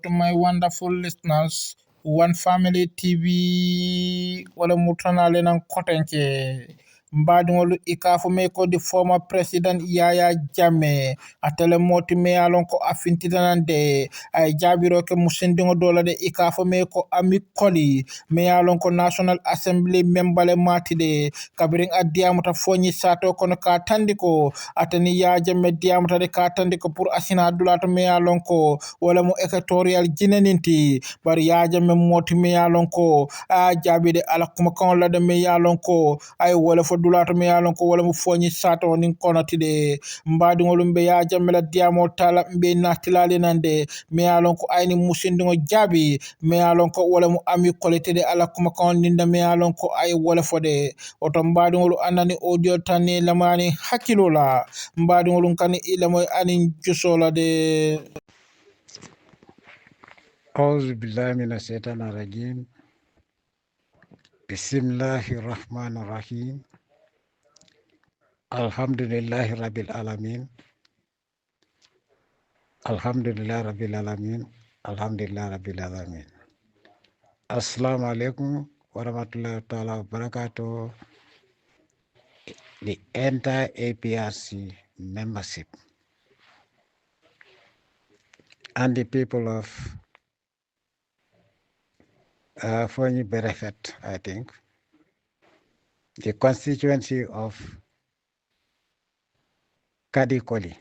to my wonderful listeners. One Family TV wala mutanale nan kotenke. Mbadingolu ikafu meko the former president Yahya Jammeh atele moti me alon ko afintidanande ay jabiro ke musindingo dola de ikafu meko Amie Colley me alon ko National Assembly membale matide kabiring adiamuta fonyi sato kono ka tandiko atani ya Jammeh diamuta de ka tandiko pour asina dulato me alon ko wala mo equatorial jineninti bari ya Jammeh moti me alon ko a jabide ala kuma kon la de me alon ko ay wala fo dulato me alon ko wala mo fonyi sato nin konati de mbadi ngolum be ya Jammeh la diamo tala be natilali nande me alon ko ayni musindingo jabi me alon ko wala mo Amie Colley de ala kuma kon ninda me alon ko ay wala fo de oto mbadi ngolu anani audio tani lamani hakilola mbadi ngolum kan ilamo anin jusola de أعوذ بالله من الشيطان الرجيم بسم الله الرحمن الرحيم الحمد لله رب العالمين الحمد لله رب العالمين الحمد لله رب العالمين السلام عليكم ورحمة الله تعالى وبركاته. The entire APRC membership and the people of Fonyi Berefet, I think, the constituency of Colley,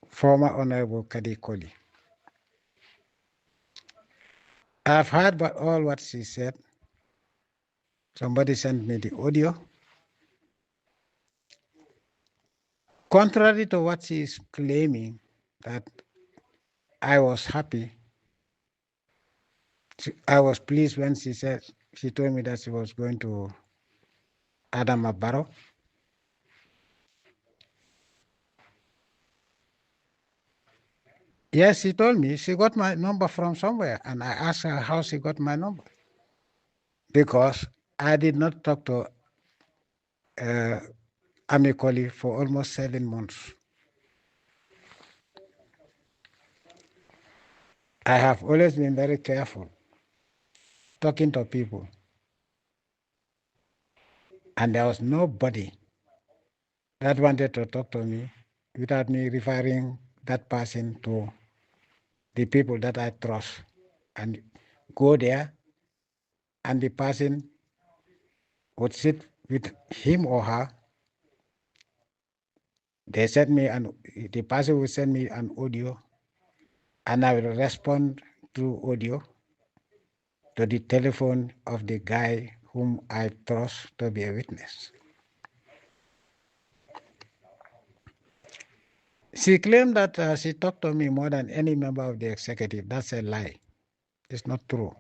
former Honorable Colley. I've heard all what she said. Somebody sent me the audio. Contrary to what she is claiming, that I was happy. I was pleased when she told me that she was going to Adama Barrow. Yes, she told me she got my number from somewhere, and I asked her how she got my number. Because I did not talk to Amie Colley for almost 7 months. I have always been very careful talking to people. And there was nobody that wanted to talk to me without me referring that person to the people that I trust, and go there, and the person would sit with him or her. The person will send me an audio, and I will respond through audio to the telephone of the guy whom I trust to be a witness. She claimed that she talked to me more than any member of the executive. That's a lie. It's not true.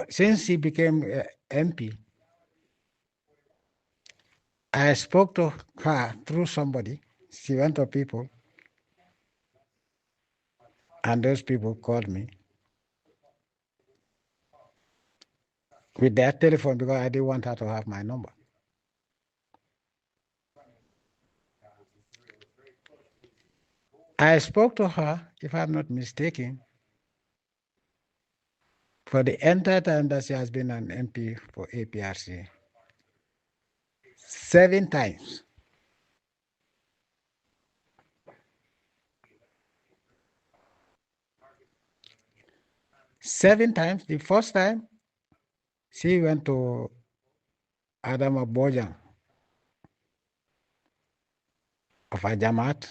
Since she became MP, I spoke to her through somebody. She went to people, and those people called me with their telephone because I didn't want her to have my number. I spoke to her, if I'm not mistaken, for the entire time that she has been an MP for APRC, 7 times. 7 times. The first time, she went to Adama Bojang of Ajamat,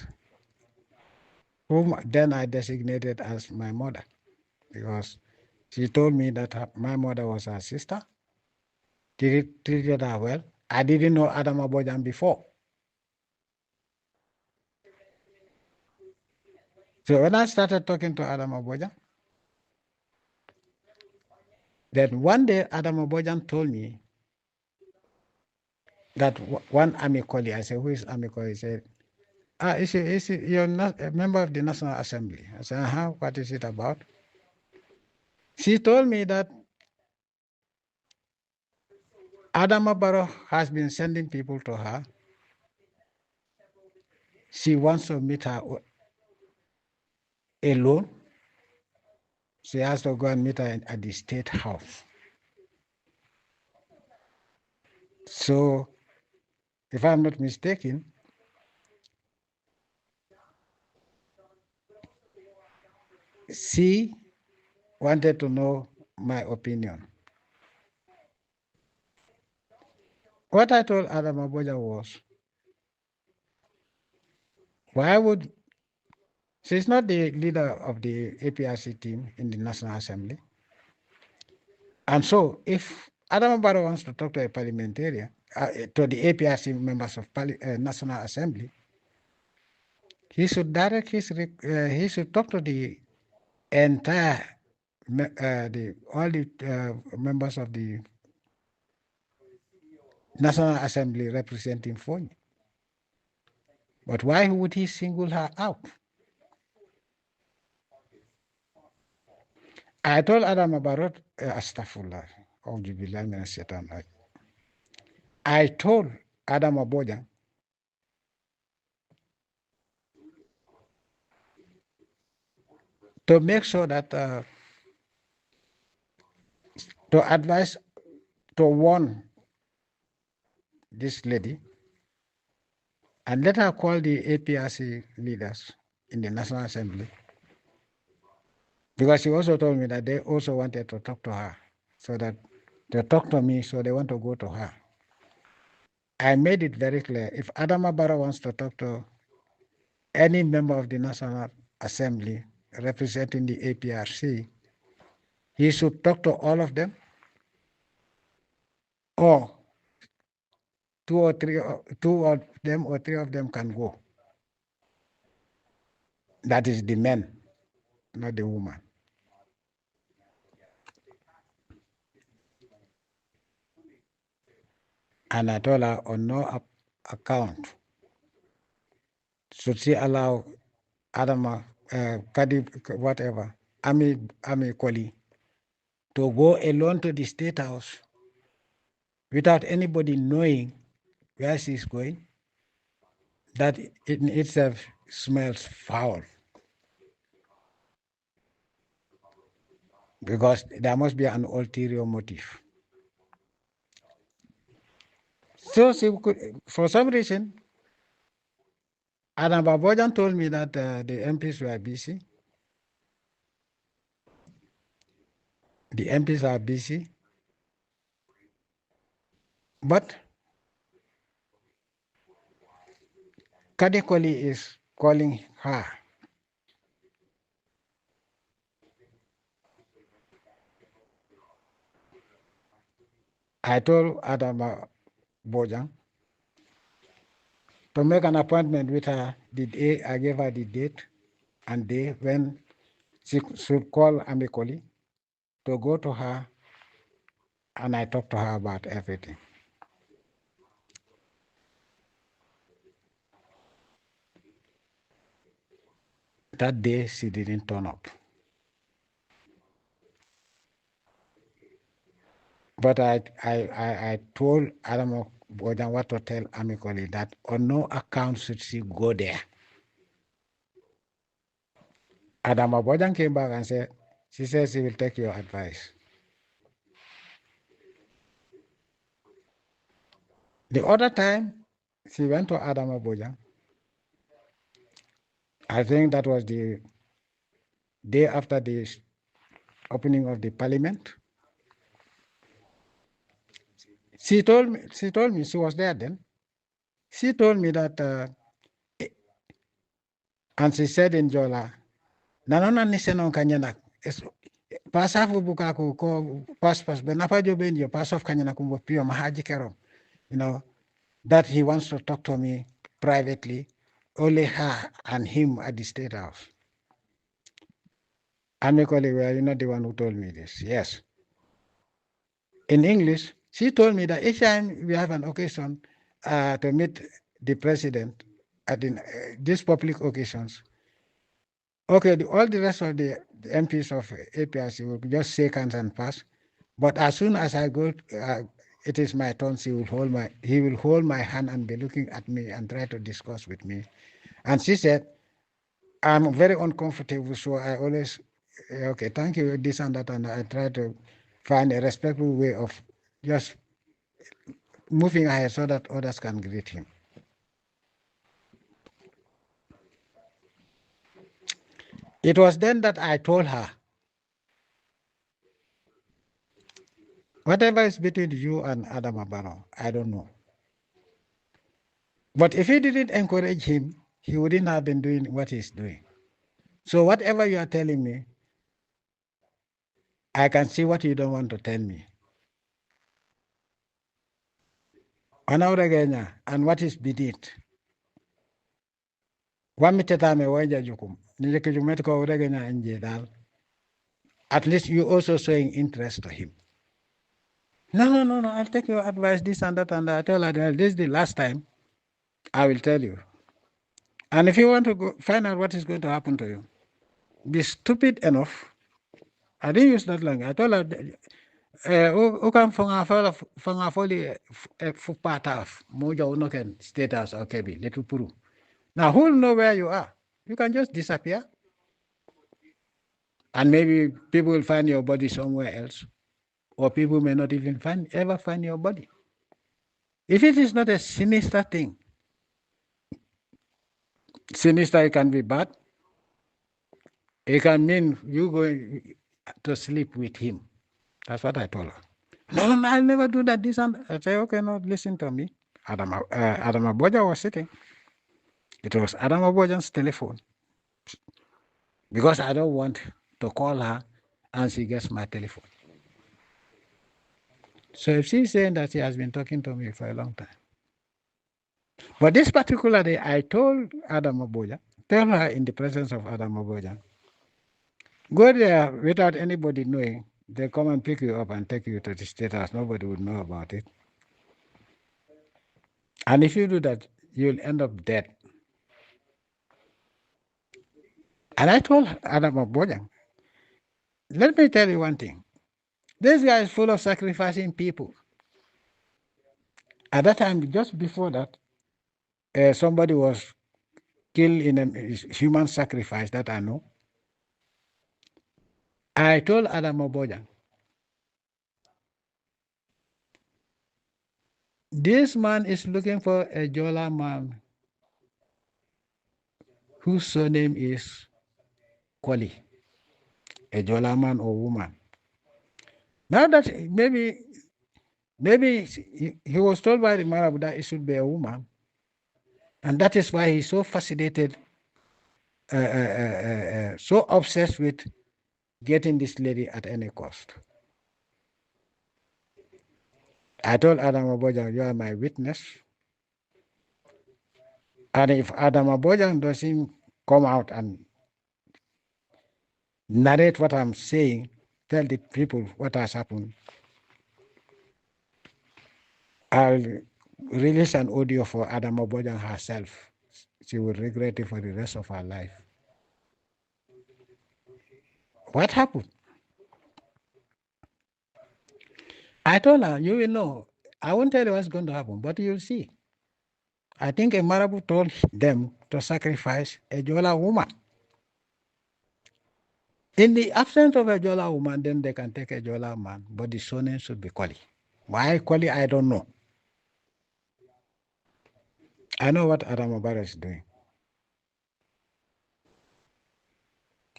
whom then I designated as my mother, because she told me that my mother was her sister, treated her well. I didn't know Adama Bojang before. So when I started talking to Adama Bojang, then one day Adama Bojang told me that one Amie Colley, I said, who is Amie Colley? He said, you're not a member of the National Assembly. I said, what is it about? She told me that Adama Barrow has been sending people to her. She wants to meet her alone. She has to go and meet her at the State House. So, if I'm not mistaken, she wanted to know my opinion. What I told Adama Boja was, why would, she's not the leader of the APRC team in the National Assembly. And so if Adama Barrow wants to talk to a parliamentarian, to the APRC members of National Assembly, he should direct he should talk to the entire, all the members of the National Assembly representing Fonyi. But why would he single her out? I told Adama Barrow, Astaghfirullah, I told Adama Boja to make sure that, to advise, to warn this lady and let her call the APRC leaders in the National Assembly. Because she also told me that they also wanted to talk to her, so that they talk to me, so they want to go to her. I made it very clear, if Adama Barrow wants to talk to any member of the National Assembly representing the APRC, he should talk to all of them, or two of them or three of them can go. That is the men, not the woman. And I told her on no account should she allow Adama, Kadi, whatever, Amie Colley, to go alone to the State House without anybody knowing where she's going. That in itself smells foul. Because there must be an ulterior motive. So she could, for some reason, Adam Babojan told me that the MPs were busy. The MPs are busy. But Kadekoli is calling her. I told Adam Babojan to make an appointment with her the day I gave her the date and day when she should call Amie Colley to go to her, and I talked to her about everything. That day she didn't turn up. But I told Adam Babojan what to tell Amie Colley, that on no account should she go there. Adam Babojan came back and said, she says she will take your advice. The other time, she went to Adam Babojan. I think that was the day after the opening of the parliament. She told me she was there then. She told me that, and she said in Jola, nanona nisenon kanyanak, pasafu bukaku ko paspas benapa joben yo pasof kanyanak kumbo pio mahaji kero, that he wants to talk to me privately, only her and him at the State House. Amie Colley, were you not the one who told me this? Yes. In English, she told me that each time we have an occasion to meet the president at these public occasions, okay, all the rest of the MPs of APRC will just shake hands and pass. But as soon as I go it is my turn, he will hold my hand and be looking at me and try to discuss with me. And she said, I'm very uncomfortable, so I always, okay, thank you, this and that, and I try to find a respectful way of just moving ahead so that others can greet him. It was then that I told her, whatever is between you and Adam Abaro, I don't know. But if you didn't encourage him, he wouldn't have been doing what he's doing. So whatever you are telling me, I can see what you don't want to tell me. And what is beneath? At least you also showing interest to him. No, I'll take your advice, this and that, and I tell her, this is the last time I will tell you. And if you want to go find out what is going to happen to you, be stupid enough. I didn't use that language. I told her, ukam fanga foli fupataf moja unoken status okay be little puru. Now who will know where you are? You can just disappear. And maybe people will find your body somewhere else. Or people may not even ever find your body. If it is not a sinister thing, sinister, it can be bad. It can mean you going to sleep with him. That's what I told her. No, I'll never do that. This and I say, okay, no, listen to me. Adam Aboja was sitting. It was Adam Aboja's telephone. Because I don't want to call her and she gets my telephone. So if she's saying that she has been talking to me for a long time. But this particular day, I told Adam Aboja, tell her in the presence of Adam Aboja, go there without anybody knowing. They come and pick you up and take you to the state house. Nobody would know about it. And if you do that, you'll end up dead. And I told Adam Aboja, let me tell you one thing. This guy is full of sacrificing people. At that time, just before that, somebody was killed in a human sacrifice that I know. I told Adam Aboja, this man is looking for a Jola man whose surname is Colley, a Jola man or woman. Now that maybe he was told by the Marab that it should be a woman, and that is why he's so fascinated, so obsessed with getting this lady at any cost. I told Adam Aboja, you are my witness. And if Adam Aboja doesn't come out and narrate what I'm saying, tell the people what has happened, I'll release an audio for Adam Aboja herself. She will regret it for the rest of her life. What happened? I told her, you will know. I won't tell you what's going to happen, but you'll see. I think a Marabu told them to sacrifice a Jola woman. In the absence of a Jola woman, then they can take a Jola man, but the surname should be Colley. Why Colley, I don't know. I know what Adam Obara is doing,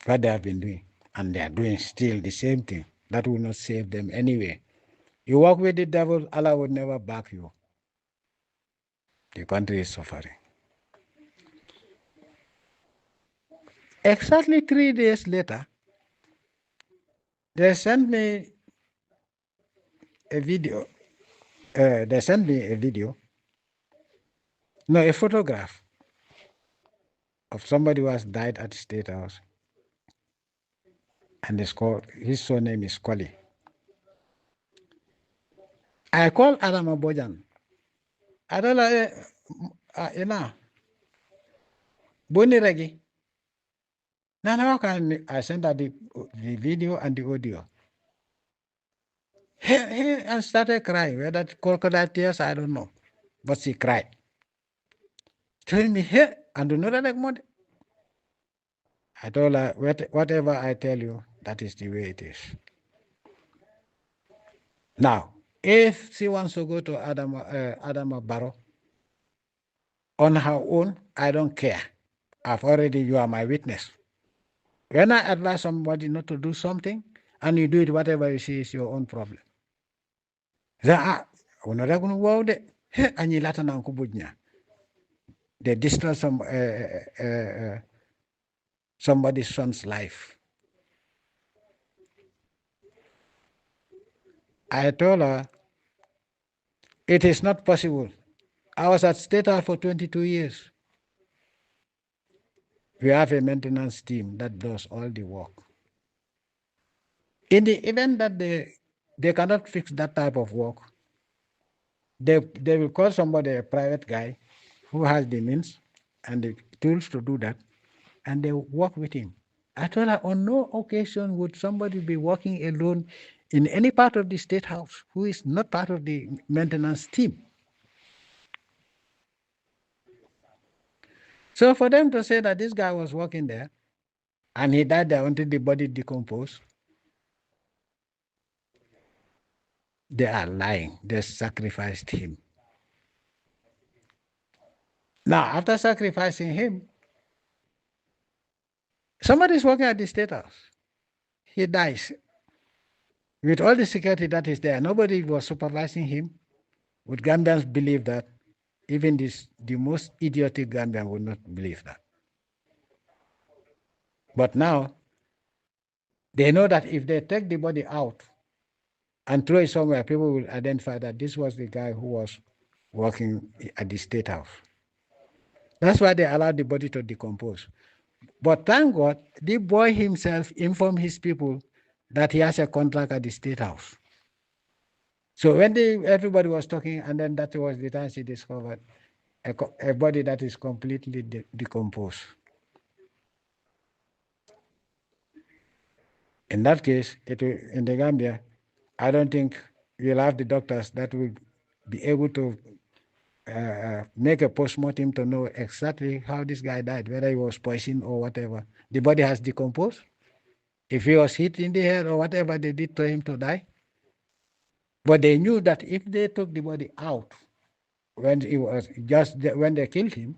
what they have been doing, and they are doing still the same thing. That will not save them anyway. You work with the devil, Allah will never back you. The country is suffering. Exactly 3 days later, they sent me a video. A photograph of somebody who has died at the State House. And his surname is Colley. I called Adam Abojan. I told her, Boni Regi. Now how can I send her the video and the audio? And started crying. Whether crocodile tears, I don't know. But she cried. Telling me, hey, and do not like more. I told her, whatever I tell you, that is the way it is. Now, if she wants to go to Adama Barrow on her own, I don't care. You are my witness. When I advise somebody not to do something, and you do it, whatever you see is your own problem. They destroy somebody's son's life. I told her, it is not possible. I was at State House for 22 years. We have a maintenance team that does all the work. In the event that they cannot fix that type of work, they will call somebody, a private guy, who has the means and the tools to do that, and they work with him. I told her, on no occasion would somebody be working alone in any part of the State House who is not part of the maintenance team. So for them to say that this guy was working there and he died there until the body decomposed, they are lying. They sacrificed him. Now, after sacrificing him, somebody is working at the State House. He dies. With all the security that is there, nobody was supervising him. Would Gambians believe that? Even the most idiotic Gambian would not believe that. But now, they know that if they take the body out and throw it somewhere, people will identify that this was the guy who was working at the State House. That's why they allowed the body to decompose. But thank God, the boy himself informed his people that he has a contract at the State House. So when everybody was talking, and then that was the time she discovered a body that is completely decomposed. In that case, in the Gambia, I don't think you'll have the doctors that will be able to make a postmortem to know exactly how this guy died, whether he was poisoned or whatever. The body has decomposed. If he was hit in the head or whatever they did to him to die. But they knew that if they took the body out when they killed him,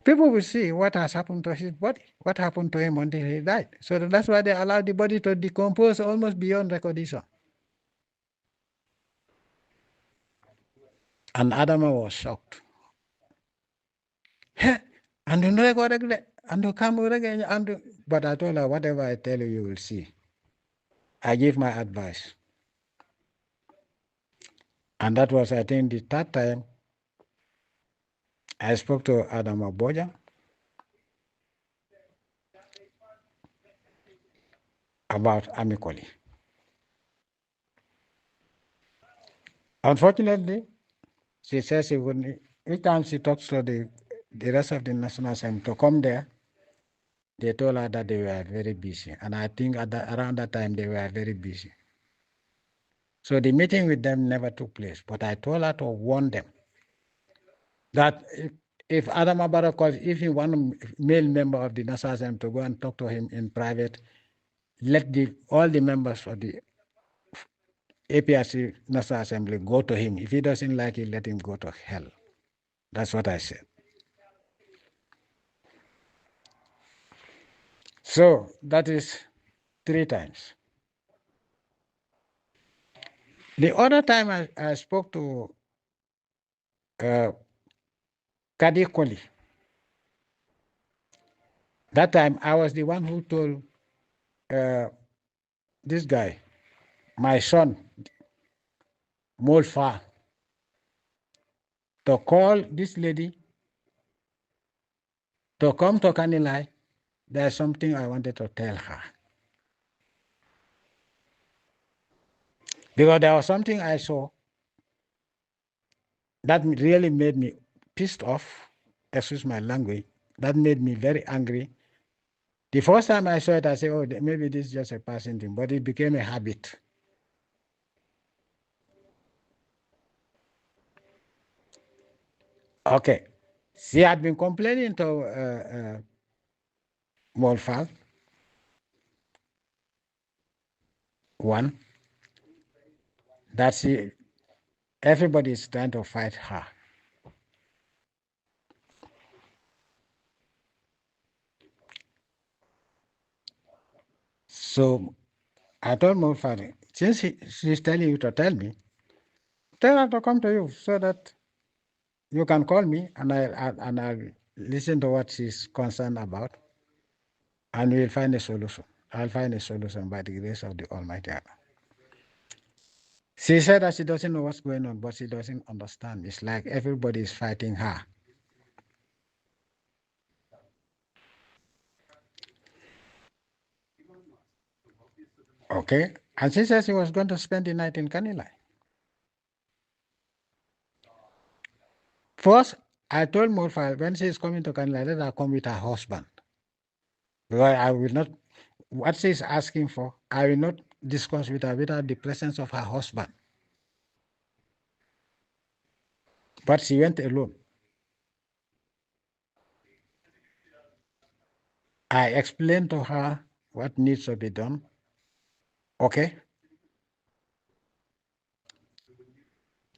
people will see what has happened to his body, what happened to him until he died. So that's why they allowed the body to decompose almost beyond recognition. And Adama was shocked. And but I told her, whatever I tell you, you will see. I give my advice. And that was, I think, the third time I spoke to Adama Boja about Amie Colley. Unfortunately, she says she wouldn't. Each time she talks to the rest of the National Assembly to come there, they told her that they were very busy. And I think around that time, they were very busy. So the meeting with them never took place. But I told her to warn them that if Adam Abara calls, if he want a male member of the National Assembly to go and talk to him in private, let all the members of the APRC National Assembly go to him. If he doesn't like it, let him go to hell. That's what I said. So that is 3 times. The other time I spoke to Colley. That time I was the one who told this guy, my son, Molfa, to call this lady to come to Canelai. There's something I wanted to tell her. Because there was something I saw that really made me pissed off, excuse my language, that made me very angry. The first time I saw it, I said, oh, maybe this is just a passing thing, but it became a habit. Okay. She had been complaining to Molfal. One, that everybody is trying to fight her. So I told Molfal, since she's telling you to tell me, tell her to come to you so that you can call me and I'll listen to what she's concerned about, and we'll find a solution. I'll find a solution by the grace of the Almighty Allah. She said that she doesn't know what's going on, but she doesn't understand. It's like everybody is fighting her. Okay? And she said she was going to spend the night in Canelai. First, I told Morfa when she's coming to Canelai, let her come with her husband. Because I will not, what she's asking for, I will not discuss with her without the presence of her husband. But she went alone. I explained to her what needs to be done. Okay?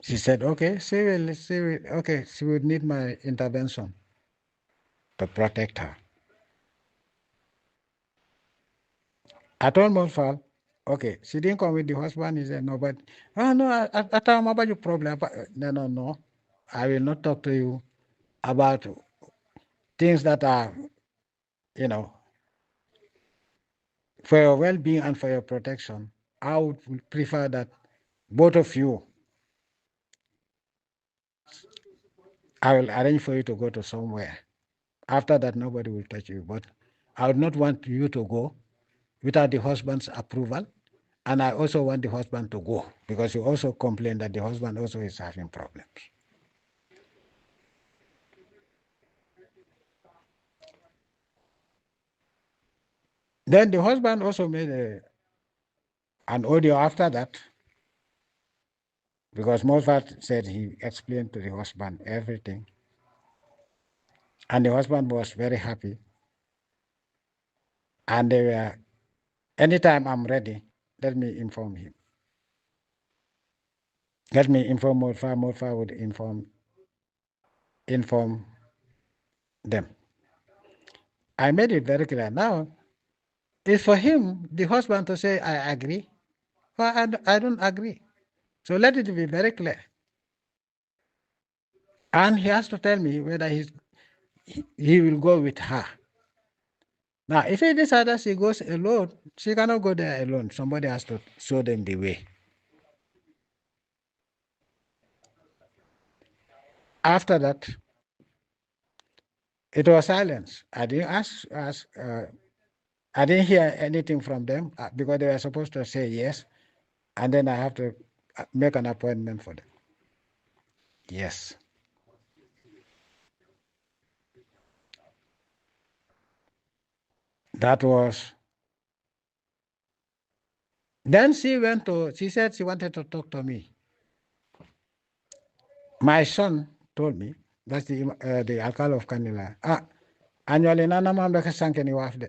She said, okay, she would need my intervention to protect her. I told Monfal, okay, she didn't come with the husband. He said, no, but, oh, no, I told him about your problem. No. I will not talk to you about things that are, for your well-being and for your protection. I would prefer that both of you, I will arrange for you to go to somewhere. After that, nobody will touch you. But I would not want you to go without the husband's approval. And I also want the husband to go because you also complain that the husband also is having problems. Then the husband also made an audio after that because Mozart said he explained to the husband everything. And the husband was very happy. And they were, anytime I'm ready, let me inform him. Let me inform Molfa. Molfa would inform them. I made it very clear. Now, it's for him, the husband, to say, I agree, or I don't agree. So let it be very clear. And he has to tell me whether he will go with her. Now, if he decides he goes alone, she cannot go there alone. Somebody has to show them the way. After that, it was silence. I didn't I didn't hear anything from them because they were supposed to say yes, and then I have to make an appointment for them. Yes. That was. Then she said she wanted to talk to me. My son told me, that's the alcalde of Canelai. Annually, Nana Mambeka Sankeni Wafde.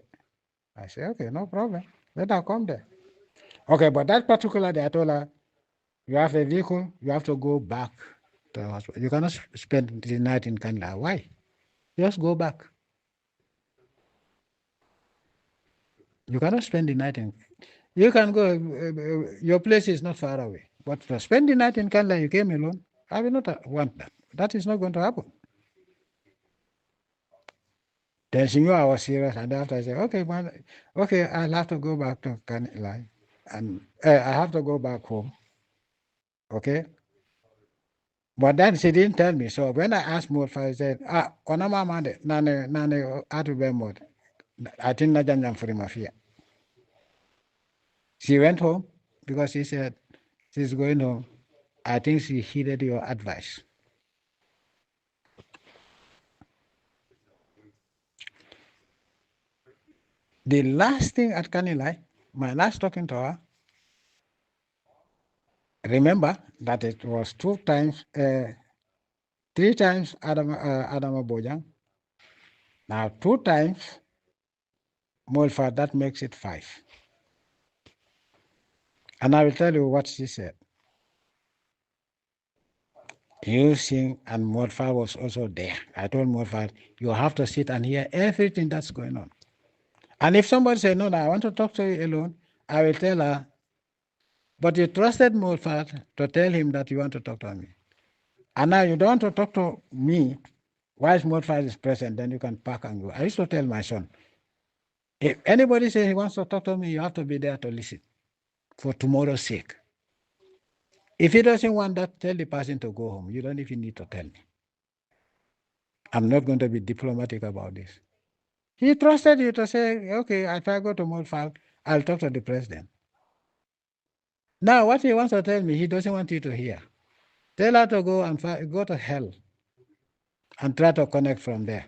I said, okay, no problem. Let her come there. Okay, but that particular day, I told her, you have a vehicle, you have to go back to the hospital. You cannot spend the night in Canelai. Why? Just go back. You cannot spend the night in. You can go. Your place is not far away. But to spend the night in Canelai, you came alone. I will not want that. That is not going to happen. Then she knew I was serious, and after I said, okay, man, okay, I'll have to go back to Canelai, and I have to go back home. Okay. But then she didn't tell me. So when I asked Morfa, I said, Konama Mande, Nane, Atubemod. I think Najan for Mafia. She went home because she said she's going home. I think she heeded your advice. The last thing at Canelai, my last talking to her, remember that it was 3 times Adama Bojang. Now 2 times Molfa, that makes it 5. And I will tell you what she said. You sing, and Molfa was also there. I told Molfa, you have to sit and hear everything that's going on. And if somebody says, no, I want to talk to you alone, I will tell her, but you trusted Molfa to tell him that you want to talk to me. And now you don't want to talk to me while Molfa is present, then you can pack and go. I used to tell my son, if anybody says he wants to talk to me, you have to be there to listen for tomorrow's sake. If he doesn't want that, tell the person to go home. You don't even need to tell me. I'm not going to be diplomatic about this. He trusted you to say, okay, if I go to Molfa, I'll talk to the president. Now, what he wants to tell me, he doesn't want you to hear. Tell her to go and go to hell and try to connect from there.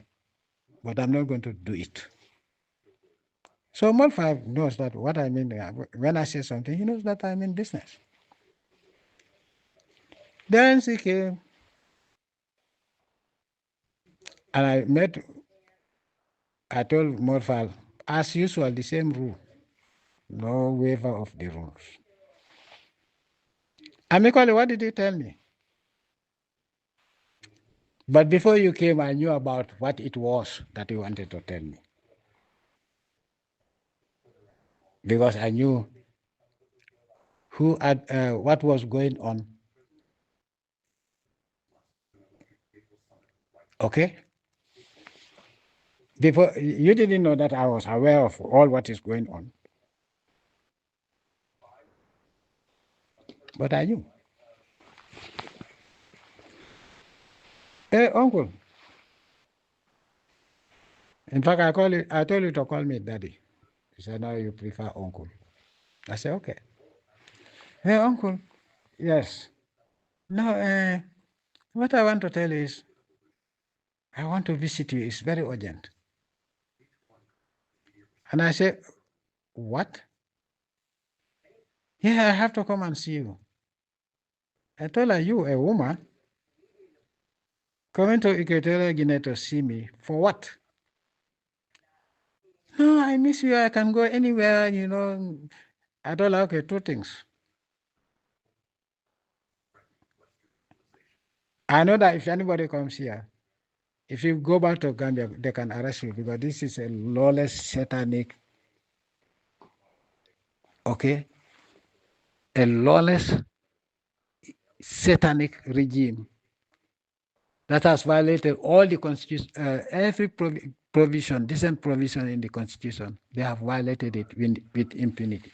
But I'm not going to do it. So Molfa knows that what I mean. When I say something, he knows that I'm in business. Then she came, and I told Molfa, as usual, the same rule. No waiver of the rules. Amically, what did he tell me? But before you came, I knew about what it was that he wanted to tell me. Because I knew what was going on. Okay? Before, you didn't know that I was aware of all what is going on. But I knew. Hey, uncle. In fact, I told you to call me daddy. He said, no, you prefer uncle. I said, okay. Hey, uncle. Yes. No, what I want to tell you is, I want to visit you. It's very urgent. And I said, what? Yeah, I have to come and see you. I told her, you, a woman, coming to Equatorial Guinea to see me, for what? No, I miss you. I can go anywhere, I told her, okay, 2 things. I know that if anybody comes here, if you go back to Gambia, they can arrest you because this is a lawless, satanic, okay? A lawless, satanic regime that has violated all the constitution, every provision, decent provision in the constitution. They have violated it with impunity.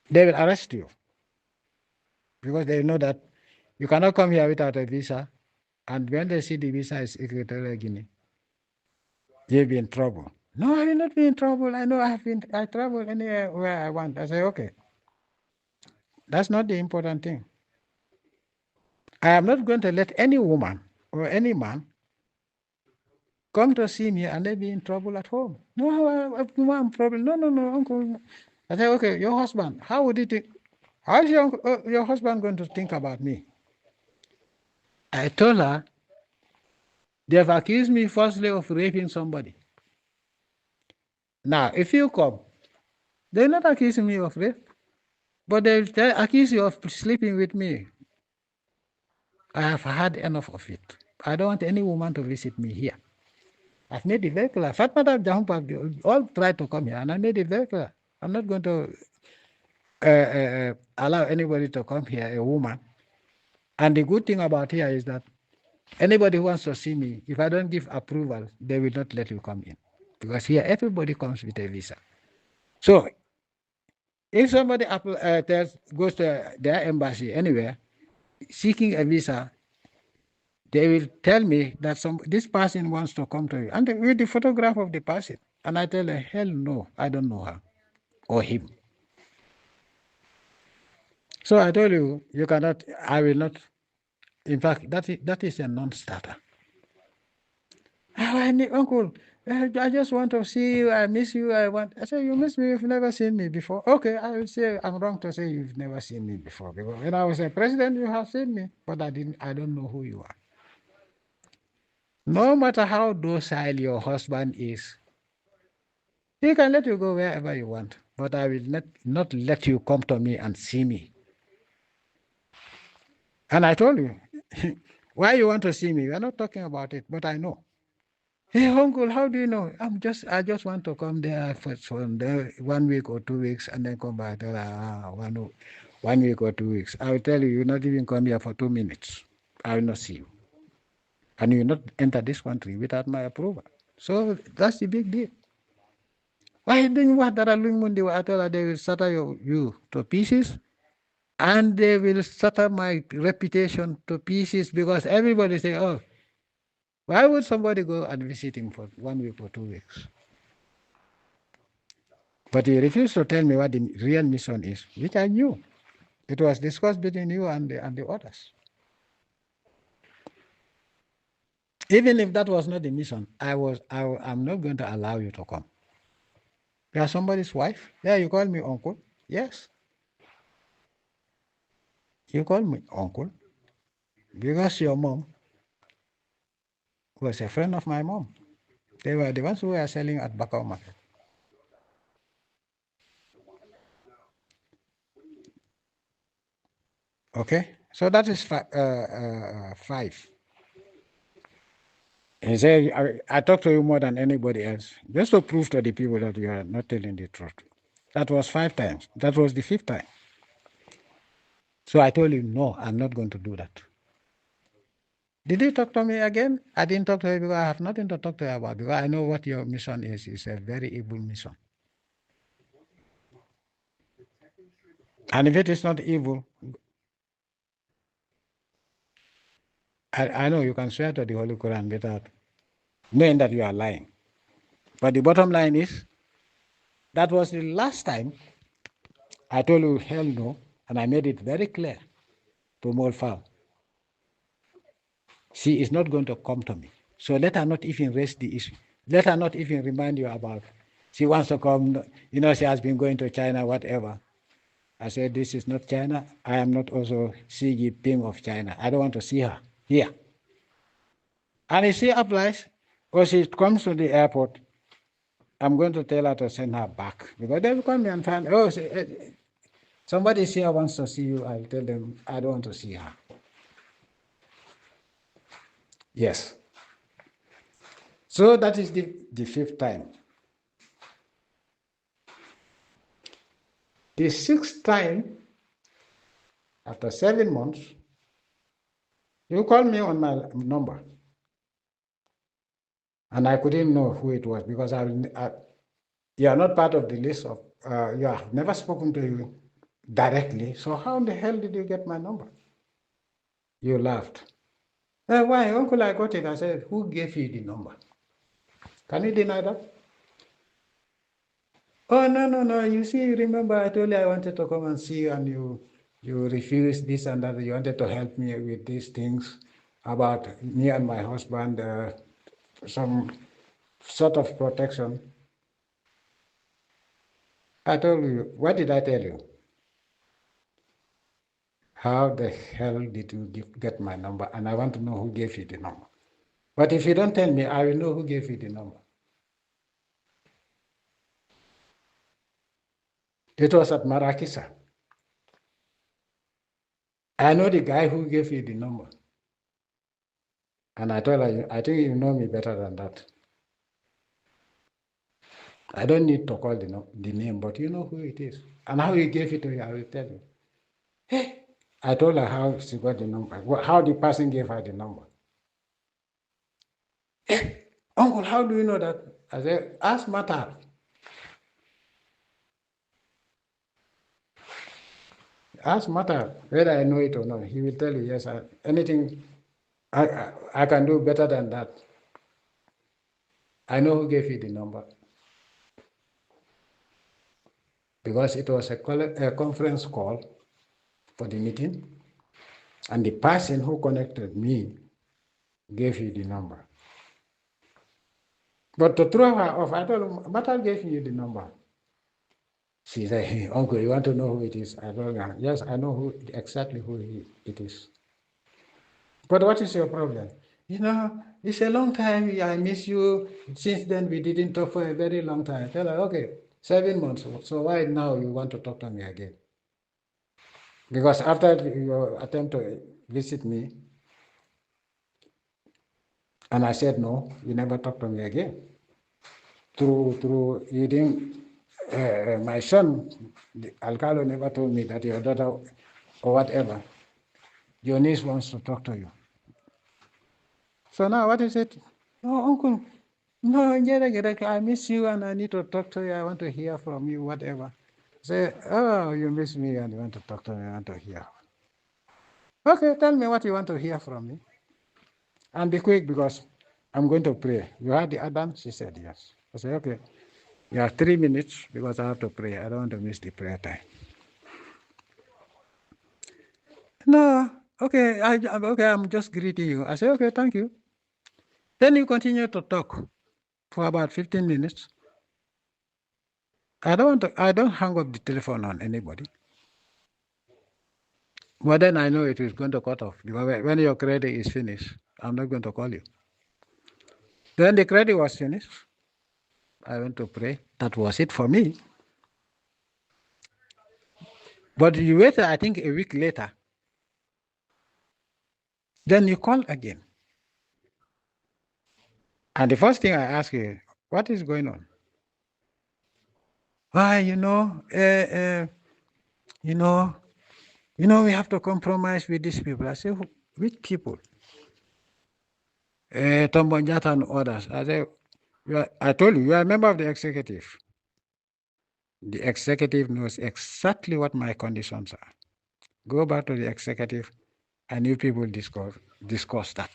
They will arrest you because they know that you cannot come here without a visa. And when they see the visa is Equatorial Guinea, they'll be in trouble. No, I will not be in trouble. I know I travel anywhere where I want. I say, okay. That's not the important thing. I am not going to let any woman or any man come to see me and they be in trouble at home. No, I'm problem. No, uncle. I say, okay, your husband, how would he think? How is your husband going to think about me? I told her, they have accused me falsely of raping somebody. Now, if you come, they're not accusing me of rape, but they'll accuse you of sleeping with me. I have had enough of it. I don't want any woman to visit me here. I've made it very clear. Fatma Jammeh all tried to come here, and I made it very clear. I'm not going to allow anybody to come here, a woman. And the good thing about here is that anybody who wants to see me, if I don't give approval, they will not let you come in. Because here, everybody comes with a visa. So, if somebody goes to their embassy anywhere, seeking a visa, they will tell me that this person wants to come to you. And with the photograph of the person. And I tell her, hell no, I don't know her or him. So I told you, you cannot, I will not. In fact, that is a non-starter. Uncle, I just want to see you. I miss you. I say, you miss me. You've never seen me before. Okay, I will say I'm wrong to say you've never seen me before. Because when I was a president, you have seen me, but I don't know who you are. No matter how docile your husband is, he can let you go wherever you want. But I will not let you come to me and see me. And I told you, why you want to see me? We are not talking about it, but I know. Hey, uncle, how do you know? I just want to come there for there 1 week or 2 weeks and then come back. 1 week or 2 weeks. I will tell you, you will not even come here for 2 minutes. I will not see you. And you will not enter this country without my approval. So that's the big deal. Why didn't you want that they will shatter you to pieces? And they will shatter my reputation to pieces because everybody say, oh, why would somebody go and visit him for 1 week or 2 weeks? But he refused to tell me what the real mission is, which I knew. It was discussed between you and the others. Even if that was not the mission, I'm not going to allow you to come. You are somebody's wife? Yeah, you call me uncle? Yes. You call me uncle because your mom was a friend of my mom. They were the ones who were selling at Bakau Market. Okay, so that is 5. He said, I talk to you more than anybody else, just to prove to the people that you are not telling the truth. That was 5 times. That was the 5th time. So I told him, no, I'm not going to do that. Did you talk to me again? I didn't talk to you because I have nothing to talk to you about, because I know what your mission is. It's a very evil mission. And if it is not evil, I know you can swear to the Holy Quran without knowing that you are lying. But the bottom line is, that was the last time I told you, hell no, and I made it very clear to Molfal. She is not going to come to me. So let her not even raise the issue. Let her not even remind you about, she wants to come, she has been going to China, whatever. I said, this is not China. I am not also Xi Jinping of China. I don't want to see her here. And if she applies, or she comes to the airport, I'm going to tell her to send her back. Because they will come and find, somebody here wants to see you. I'll tell them, I don't want to see her. Yes. So that is the 5th time. The 6th time, after 7 months, you called me on my number. And I couldn't know who it was because you are not part of the list of, you have never spoken to you directly. So how in the hell did you get my number? You laughed. Why, uncle, I got it. I said, who gave you the number? Can you deny that? Oh, no. You see, remember I told you I wanted to come and see you and you refused this and that. You wanted to help me with these things about me and my husband, some sort of protection. I told you, what did I tell you? How the hell did you get my number? And I want to know who gave you the number. But if you don't tell me, I will know who gave you the number. It was at Marakisa. I know the guy who gave you the number. And I told her, I think you know me better than that. I don't need to call the name, but you know who it is. And how he gave it to you, I will tell you. Hey, I told her how she got the number, how the person gave her the number. Hey, uncle, how do you know that? I said, ask Matar. Ask Matar whether I know it or not. He will tell you, yes, anything I can do better than that. I know who gave you the number. Because it was a conference call for the meeting, and the person who connected me gave you the number. But to throw her off, I told her, but I gave you the number. She said, hey, uncle, you want to know who it is? I told her, yes, I know exactly who it is. But what is your problem? You know, it's a long time. I miss you. Since then, we didn't talk for a very long time. I tell her, okay, 7 months. So why now you want to talk to me again? Because after your attempt to visit me, and I said no, you never talk to me again. Through you didn't. My son, Alcalo, never told me that your daughter or whatever, your niece wants to talk to you. So now what is it? Oh, uncle, no, I miss you and I need to talk to you. I want to hear from you, whatever. Say, oh, you miss me and you want to talk to me, I want to hear. Okay, tell me what you want to hear from me. And be quick because I'm going to pray. You had the Adam? She said yes. I said, okay, you have 3 minutes because I have to pray. I don't want to miss the prayer time. No, okay, I'm just greeting you. I said, okay, thank you. Then you continue to talk for about 15 minutes. I don't hang up the telephone on anybody. But then I know it is going to cut off. When your credit is finished, I'm not going to call you. Then the credit was finished. I went to pray. That was it for me. But you waited, I think, a week later. Then you call again. And the first thing I ask you, what is going on? Why, we have to compromise with these people. I say, which people? Tombonjata and others. I say, I told you, you are a member of the executive. The executive knows exactly what my conditions are. Go back to the executive and you people discuss that.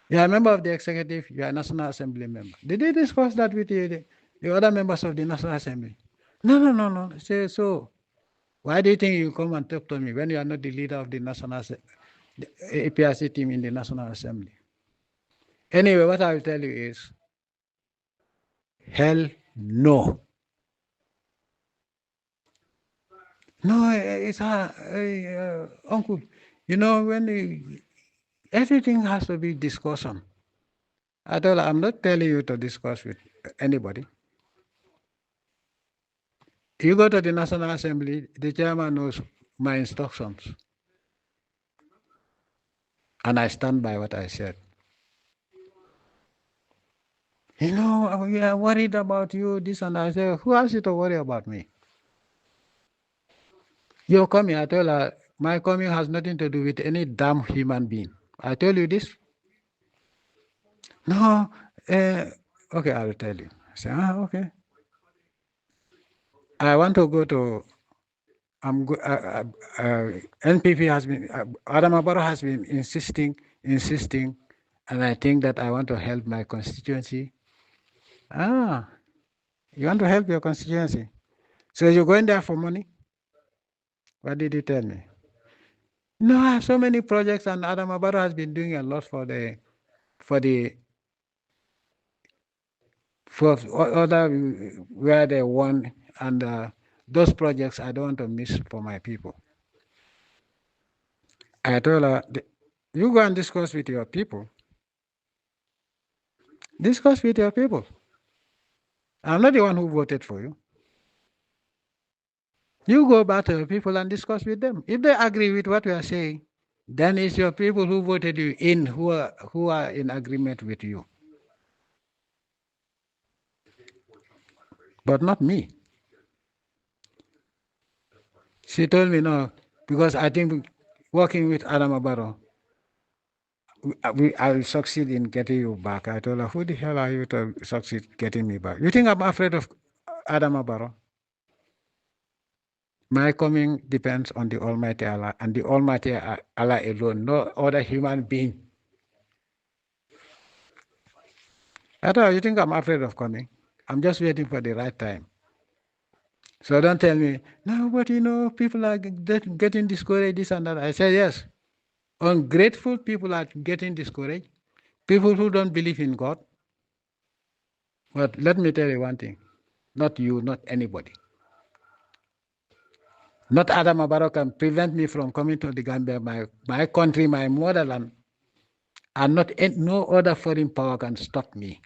You are a member of the executive, you are a National Assembly member. Did they discuss that with you, the other members of the National Assembly? No. Say, so why do you think you come and talk to me when you are not the leader of the APRC team in the National Assembly? Anyway, what I will tell you is, hell no. No, it's uncle. When everything has to be discussion. I told her, I'm not telling you to discuss with anybody. You go to the National Assembly, the chairman knows my instructions. And I stand by what I said. We are worried about you, this and that. I say, who asked you to worry about me? You're coming, I told her, my coming has nothing to do with any damn human being. I told you this. No, okay, I will tell you. I say, okay. I want to go to, NPP has been, Adam Abaro has been insisting, and I think that I want to help my constituency. You want to help your constituency? So you're going there for money? What did he tell me? No, I have so many projects, and Adam Abaro has been doing a lot for other where they won, and those projects I don't want to miss for my people. I told her, you go and discuss with your people. Discuss with your people. I'm not the one who voted for you. You go back to your people and discuss with them. If they agree with what we are saying, then it's your people who voted you in who are in agreement with you. But not me. She told me no, because I think working with Adam Abaro, I will succeed in getting you back. I told her, who the hell are you to succeed getting me back? You think I'm afraid of Adam Abaro? My coming depends on the Almighty Allah, and the Almighty Allah alone, no other human being. I told her, you think I'm afraid of coming? I'm just waiting for the right time. So don't tell me, no, but people are getting discouraged, this and that. I said, yes. Ungrateful people are getting discouraged. People who don't believe in God. But let me tell you one thing. Not you, not anybody. Not Adam Abaro can prevent me from coming to the Gambia, my country, my motherland. And no other foreign power can stop me.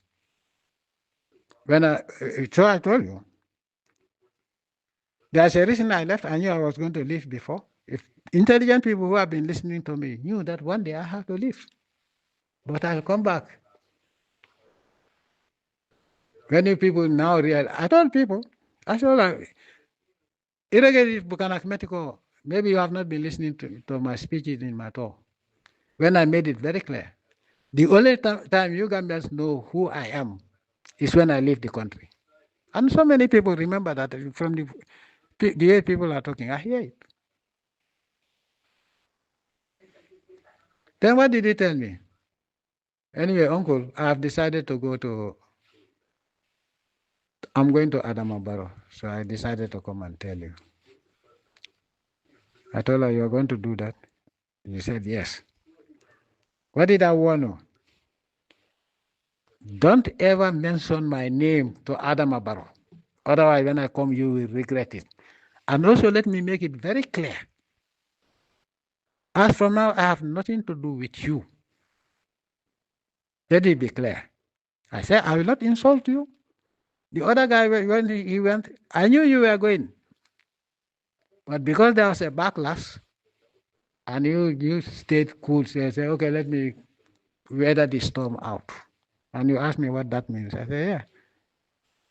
So I told you, there's a reason I left. I knew I was going to leave before. If intelligent people who have been listening to me knew that one day I have to leave. But I'll come back. When you people now realize, I told people, I told maybe you have not been listening to my speeches in my talk. When I made it very clear, the only time you Gambians know who I am is when I leave the country. And so many people remember that from the way people are talking. I hear it. Then what did he tell me? Anyway, uncle, I have decided to I'm going to Adamabaro. So I decided to come and tell you. I told her, you're going to do that? He said, yes. What did I warn you? Don't ever mention my name to Adamabaro. Otherwise, when I come, you will regret it. And also, let me make it very clear. As from now, I have nothing to do with you. Let it be clear. I said, I will not insult you. The other guy, when he went, I knew you were going. But because there was a backlash, and you stayed cool, so I said, okay, let me weather the storm out. And you asked me what that means. I said, yeah.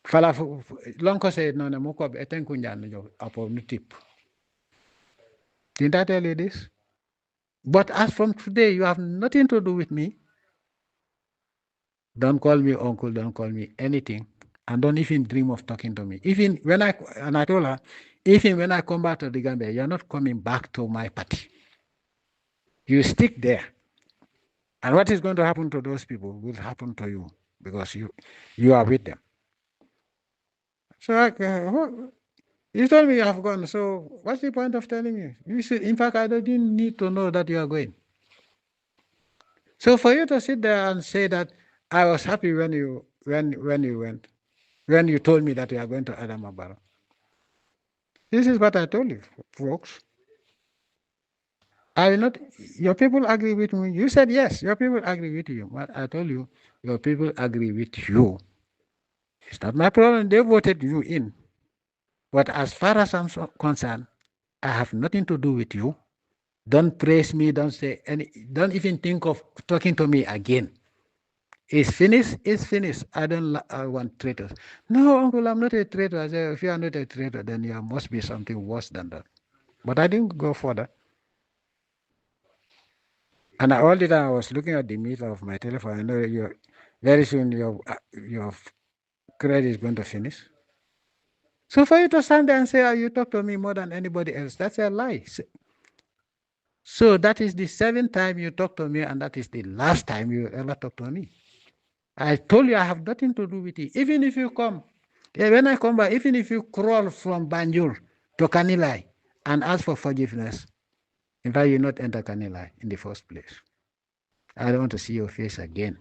Fala lonko said, no, moko etenkunyan upon tip. Didn't I tell you this? But as from today, you have nothing to do with me. Don't call me uncle, don't call me anything. And don't even dream of talking to me. Even when I told her, even when I come back to the Gambia, you're not coming back to my party. You stick there. And what is going to happen to those people will happen to you because you are with them. So you told me you have gone. So what's the point of telling me? You said, in fact, I didn't need to know that you are going. So for you to sit there and say that I was happy when you went, when you told me that you are going to Adamabara. This is what I told you, folks. I will not. Your people agree with me. You said yes. Your people agree with you. But I told you, your people agree with you. It's not my problem. They voted you in. But as far as I'm concerned, I have nothing to do with you. Don't praise me. Don't say any. Don't even think of talking to me again. It's finished. It's finished. I don't want traitors. No, uncle, I'm not a traitor. I said, if you are not a traitor, then there must be something worse than that. But I didn't go further. And all the time I was looking at the meter of my telephone. I know very soon your credit is going to finish. So for you to stand there and say, oh, you talk to me more than anybody else, that's a lie. So that is the 7th time you talk to me, and that is the last time you ever talk to me. I told you I have nothing to do with it. Even if you come, when I come back, even if you crawl from Banjul to Canelai and ask for forgiveness, in fact, you not enter Canelai in the first place. I don't want to see your face again.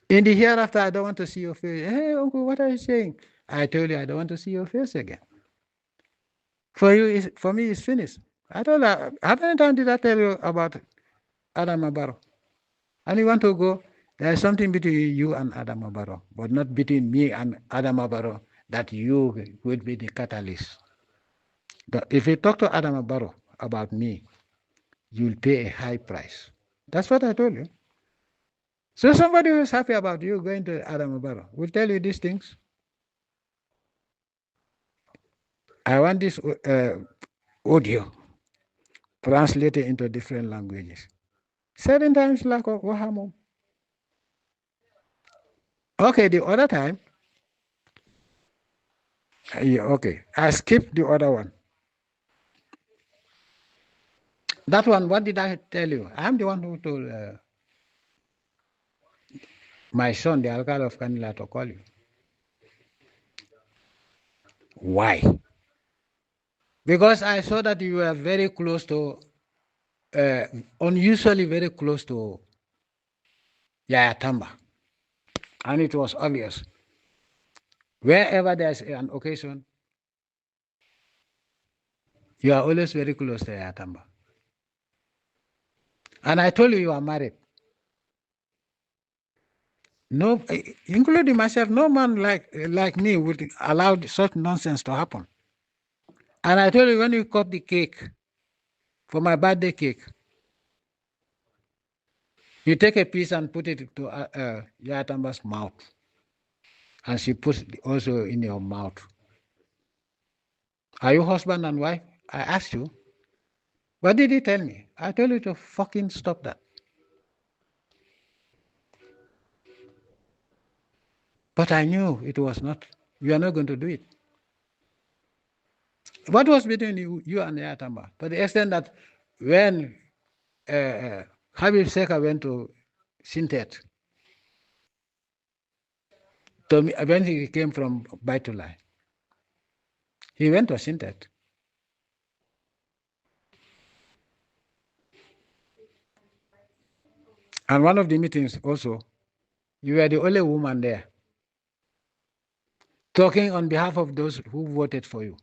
In the hereafter, I don't want to see your face. Hey, uncle, what are you saying? I told you I don't want to see your face again. For me, it's finished. I told her, how many times did I tell you about Adam Abaro? And you want to go, there's something between you and Adam Abaro, but not between me and Adam Abaro that you will be the catalyst. But if you talk to Adam Abaro about me, you'll pay a high price. That's what I told you. So somebody who's happy about you going to Adam Abaro will tell you these things. I want this audio translated into different languages. 7 times like Wahamo. Okay, the other time, okay, I skipped the other one. That one, what did I tell you? I'm the one who told my son, the alcalde of Canelai, to call you. Why? Because I saw that you were very close to, unusually very close to Yahya Tamba. And it was obvious. Wherever there's an occasion, you are always very close to Yahya Tamba. And I told you are married. No, including myself, no man like me would allow such nonsense to happen. And I told you, when you cut the cake for my birthday cake, you take a piece and put it to Yahya Tamba's mouth. And she puts it also in your mouth. Are you husband and wife? I asked you. What did he tell me? I told you to fucking stop that. But I knew it was not. You are not going to do it. What was between you and Yahya Tamba? To the extent that when Habib Seka went to Sintet, when he came from Baitullah, he went to Sintet. And one of the meetings also, you were the only woman there talking on behalf of those who voted for you,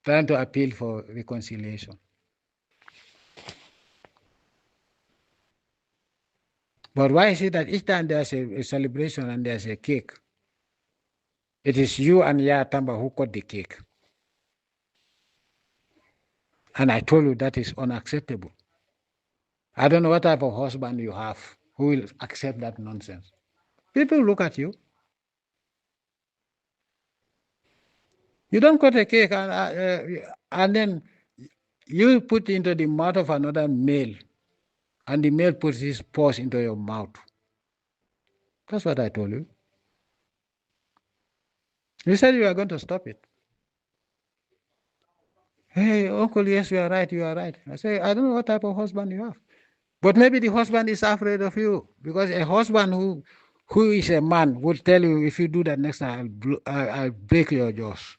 trying to appeal for reconciliation. But why is it that each time there's a celebration and there's a cake, it is you and Yahya Tamba who cut the cake? And I told you that is unacceptable. I don't know what type of husband you have who will accept that nonsense. People look at you. You don't cut a cake and then you put into the mouth of another male, and the male puts his paws into your mouth. That's what I told you. You said you are going to stop it. Hey, uncle, yes, you are right, you are right. I say, I don't know what type of husband you have. But maybe the husband is afraid of you, because a husband who is a man would tell you, if you do that next time, I'll break your jaws.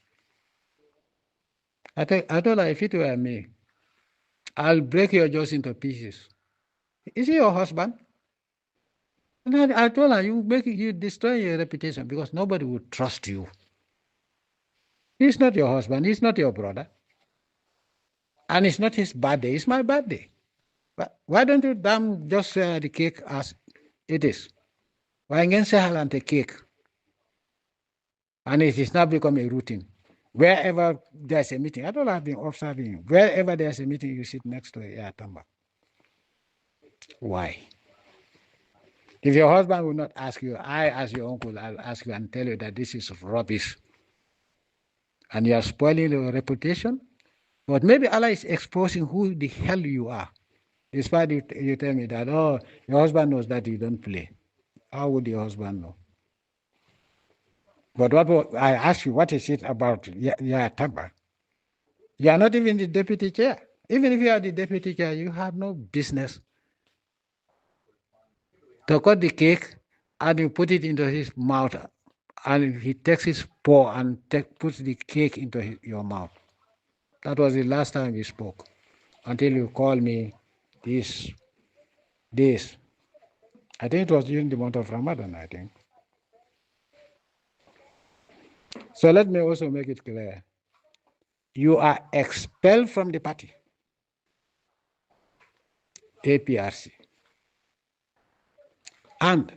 I told her, if it were me, I'll break your jaws into pieces. Is he your husband? And I told her, you destroy your reputation, because nobody would trust you. He's not your husband, he's not your brother. And it's not his birthday, it's my birthday. But why don't you damn just share the cake as it is? Why can't say the cake? And it is now become a routine. Wherever there's a meeting, I don't have been observing you. Wherever there's a meeting, you sit next to Yahya Tamba. Why? If your husband will not ask you, I, as your uncle, I'll ask you and tell you that this is rubbish. And you are spoiling your reputation. But maybe Allah is exposing who the hell you are. Despite you tell me that, oh, your husband knows that you don't play. How would your husband know? But I ask you, what is it about Yahya Tamba? You are not even the deputy chair. Even if you are the deputy chair, you have no business to cut the cake and you put it into his mouth, and he takes his paw and puts the cake into your mouth. That was the last time we spoke, until you called me this. I think it was during the month of Ramadan, I think. So let me also make it clear. You are expelled from the party, APRC. And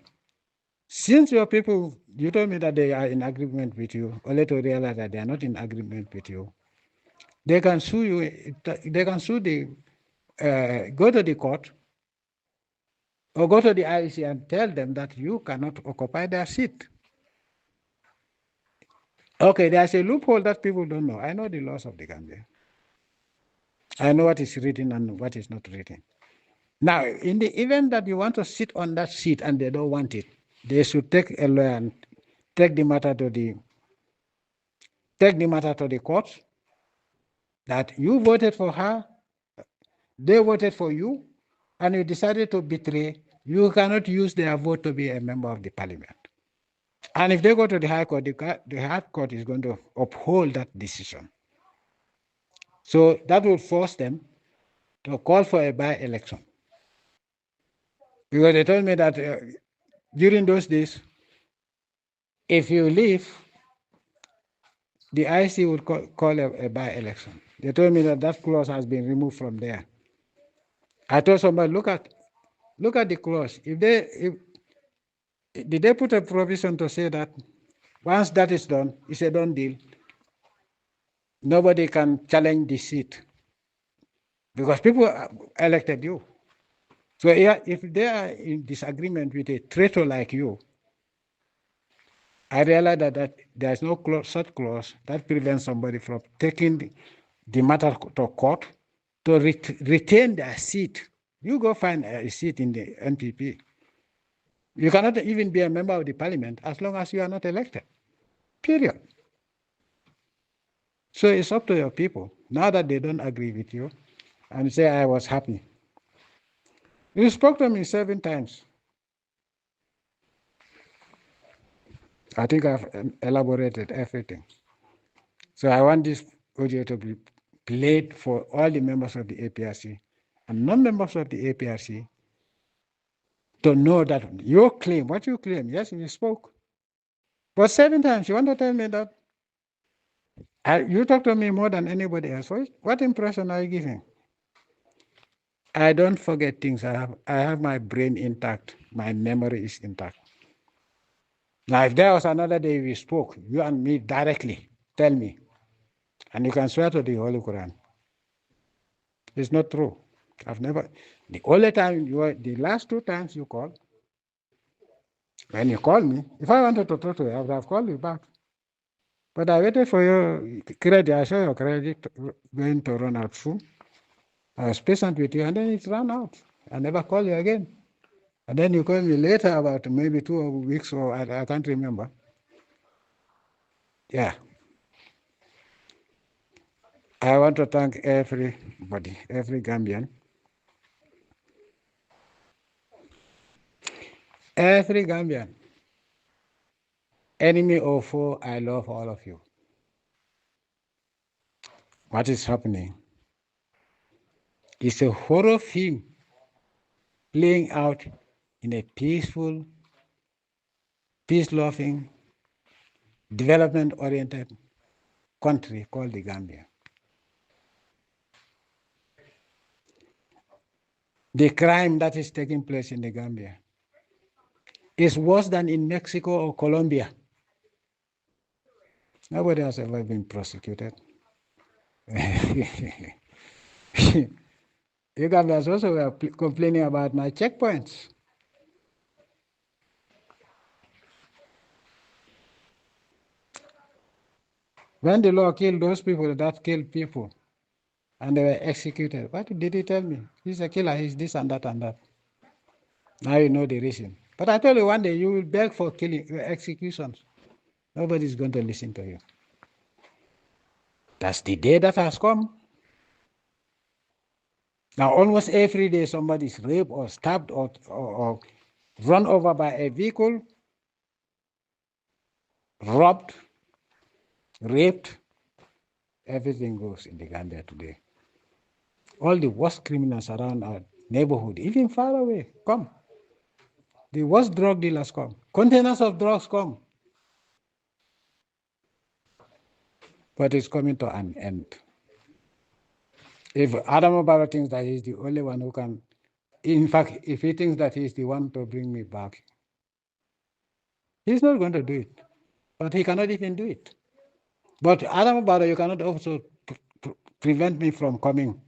since your people, you told me that they are in agreement with you, only to realize that they are not in agreement with you, they can sue you, they can sue go to the court or go to the IEC and tell them that you cannot occupy their seat. Okay, there's a loophole that people don't know. I know the laws of the Gambia. I know what is written and what is not written. Now, in the event that you want to sit on that seat and they don't want it, they should take a lawyer and take the matter to the court, that you voted for her, they voted for you, and you decided to betray. You cannot use their vote to be a member of the parliament. And if they go to the High Court, the High Court is going to uphold that decision. So that will force them to call for a by-election. Because they told me that during those days, if you leave, the IC would call a by-election. They told me that that clause has been removed from there. I told somebody, look at the clause. If did they put a provision to say that once that is done, it's a done deal. Nobody can challenge the seat because people elected you. So if they are in disagreement with a traitor like you, I realize that there's no such clause that prevents somebody from taking the matter to court to retain their seat. You go find a seat in the NPP. You cannot even be a member of the parliament as long as you are not elected. Period. So it's up to your people. Now that they don't agree with you, and say I was happy. You spoke to me 7 times. I think I've elaborated everything. So I want this audio to be played for all the members of the APRC and non-members of the APRC to know that your claim, what you claim, yes, you spoke. But 7 times, you want to tell me that you talk to me more than anybody else. What impression are you giving? I don't forget things. I have my brain intact. My memory is intact. Now, if there was another day we spoke, you and me directly, tell me. And you can swear to the Holy Quran. It's not true. I've never. The only time the last 2 times you called, when you called me, if I wanted to talk to you, I would have called you back. But I waited for your credit. I saw your credit going to run out soon. I was patient with you, and then it ran out. I never called you again. And then you called me later, about maybe 2 weeks, or I can't remember. Yeah. I want to thank everybody, every Gambian. Every Gambian. Enemy or foe, I love all of you. What is happening is a horror film playing out in a peaceful, peace-loving, development-oriented country called the Gambia. The crime that is taking place in the Gambia is worse than in Mexico or Colombia. Nobody has ever been prosecuted. You Gambians also were complaining about my checkpoints. When the law killed those people that killed people, and they were executed, what did he tell me? He's a killer, he's this and that and that. Now you know the reason. But I tell you, one day you will beg for executions. Nobody's going to listen to you. That's the day that has come. Now almost every day somebody's raped or stabbed or run over by a vehicle, robbed, raped. Everything goes in the Gambia today. All the worst criminals around our neighborhood, even far away, come. The worst drug dealers come. Containers of drugs come. But it's coming to an end. If Adam Barrow thinks that he's the only one who can, in fact, if he thinks that he's the one to bring me back, he's not going to do it. But he cannot even do it. But Adam Barrow, you cannot also prevent me from coming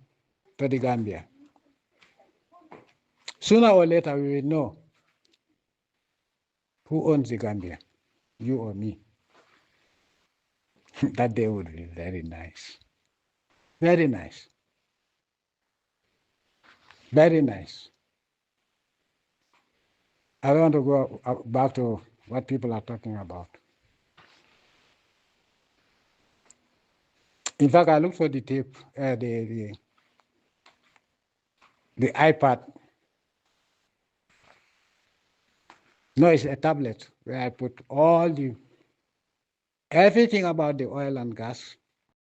to the Gambia. Sooner or later, we will know who owns the Gambia, you or me. That day would be very nice. Very nice. Very nice. I don't want to go back to what people are talking about. In fact, I looked for the tape, the iPad. No, it's a tablet where I put everything about the oil and gas